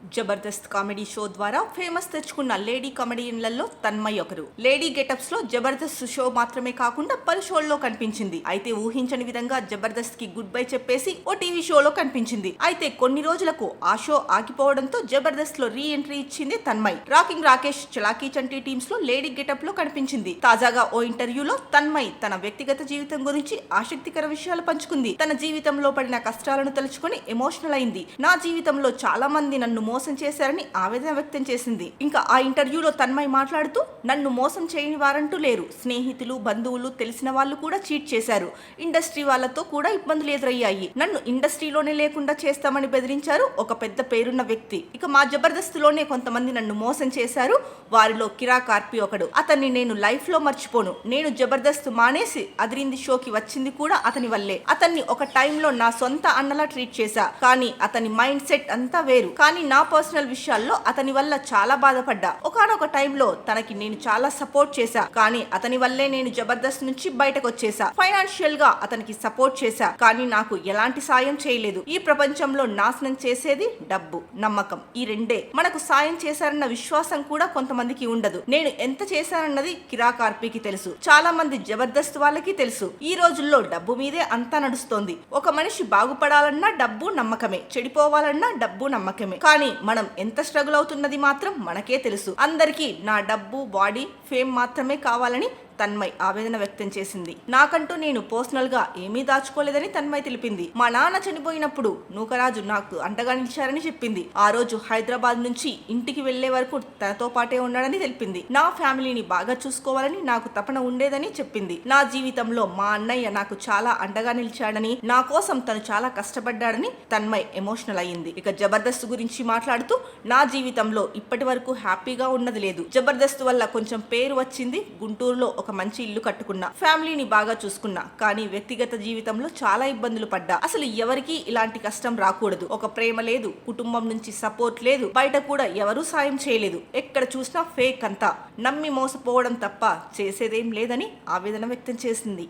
Jabardasth comedy show ద్వారా famous తెచ్చుకున్న lady కామెడియన్లలో Tanmay ఒకరు. లేడీ గెటప్స్ లో జబర్దస్త్ షో మాత్రమే కాకుండా పలు షోల్లో కనిపించింది. అయితే ఊహించని విధంగా జబర్దస్త్ కి గుడ్ బై చెప్పేసి ఓ టీవీ షోలో కనిపించింది. అయితే కొన్ని రోజులకు ఆ షో ఆగిపోవడంతో జబర్దస్త్ లో రీ ఎంట్రీ ఇచ్చింది తన్మయ్. రాకింగ్ రాకేష్, చలాకీ చంటి టీమ్స్ లో లేడీ గెటప్ లో కనిపించింది. తాజాగా ఓ ఇంటర్వ్యూలో తన్మయ్ తన వ్యక్తిగత జీవితం గురించి ఆసక్తికర విషయాలు పంచుకుంది. తన జీవితంలో పడిన కష్టాలను తలుచుకొని ఎమోషనల్ అయింది. నా జీవితంలో చాలా మంది నన్ను మోసం చేశారని ఆవేదన వ్యక్తం చేసింది. ఇంకా ఆ ఇంటర్వ్యూలో తన్మయ్ మాట్లాడుతూ, నన్ను మోసం చేయని వారంటూ లేరు. స్నేహితులు, బంధువులు, తెలిసిన వాళ్ళు కూడా చీట్ చేశారు. ఇండస్ట్రీ వాళ్ళతో కూడా ఇబ్బందులు ఎదురయ్యాయి. నన్ను ఇండస్ట్రీలోనే లేకుండా చేస్తామని బెదిరించారు ఒక పెద్ద పేరున్న వ్యక్తి. ఇక మా జబర్దస్త్లోనే కొంతమంది నన్ను మోసం చేశారు. వారిలో కిరా కార్పి ఒకడు. అతన్ని నేను లైఫ్ లో మర్చిపోను. నేను జబర్దస్త్ మానేసి అదిరింది షోకి వచ్చింది కూడా అతని వల్లే. అతన్ని ఒక టైంలో నా సొంత అన్నలా ట్రీట్ చేశా. కానీ అతని మైండ్ సెట్ అంతా వేరు. కానీ నా పర్సనల్ విషయాల్లో అతని వల్ల చాలా బాధపడ్డా. ఒకానొక టైంలో తనకి నేను చాలా సపోర్ట్ చేశా. కానీ అతని వల్లే నేను జబర్దస్త్ నుంచి బయటకు వచ్చేసా. ఫైనాన్షియల్ గా అతనికి సపోర్ట్ చేశా. కానీ నాకు ఎలాంటి సాయం చేయలేదు. ఈ ప్రపంచంలో నాశనం చేసేది డబ్బు, నమ్మకం. ఈ రెండే. మనకు సాయం చేశారన్న విశ్వాసం కూడా కొంతమందికి ఉండదు. నేను ఎంత చేశానన్నది కిరా కార్పీకి తెలుసు. చాలా మంది జబర్దస్త్ వాళ్ళకి తెలుసు. ఈ రోజుల్లో డబ్బు మీదే అంతా నడుస్తోంది. ఒక మనిషి బాగుపడాలన్నా డబ్బు, నమ్మకమే. చెడిపోవాలన్నా డబ్బు, నమ్మకమే. కానీ మనం ఎంత స్ట్రగుల్ అవుతున్నది మాత్రం మనకే తెలుసు. అందరికీ నా డబ్బు, బాడీ, ఫేమ్ మాత్రమే కావాలని తన్మయ్ ఆవేదన వ్యక్తం చేసింది. నాకంటూ నేను పర్సనల్ గా ఏమీ దాచుకోలేదని తన్మయ్ తెలిపింది. మా నాన్న చనిపోయినప్పుడు నూకరాజు నాకు అండగా నిలిచారని చెప్పింది. ఆ రోజు హైదరాబాద్ నుంచి ఇంటికి వెళ్లే వరకు తనతో పాటే ఉన్నాడని తెలిపింది. నా ఫ్యామిలీని బాగా చూసుకోవాలని నాకు తపన ఉండేదని చెప్పింది. నా జీవితంలో మా అన్నయ్య నాకు చాలా అండగా నిలిచాడని, నా కోసం తను చాలా కష్టపడ్డాడని తన్మయ్ ఎమోషనల్ అయ్యింది. ఇక జబర్దస్త్ గురించి మాట్లాడుతూ, నా జీవితంలో ఇప్పటి వరకు హ్యాపీగా ఉన్నది లేదు. జబర్దస్త్ వల్ల కొంచెం పేరు వచ్చింది. గుంటూరులో ఒక మంచి ఇల్లు కట్టుకున్నా, ఫ్యామిలీని బాగా చూసుకున్నా. కానీ వ్యక్తిగత జీవితంలో చాలా ఇబ్బందులు పడ్డా. అసలు ఎవరికి ఇలాంటి కష్టం రాకూడదు. ఒక ప్రేమ లేదు, కుటుంబం నుంచి సపోర్ట్ లేదు, బయట కూడా ఎవరూ సాయం చేయలేదు. ఎక్కడ చూసినా ఫేక్ అంతా. నమ్మి మోసపోవడం తప్ప చేసేదేం లేదని ఆవేదన వ్యక్తం చేసింది.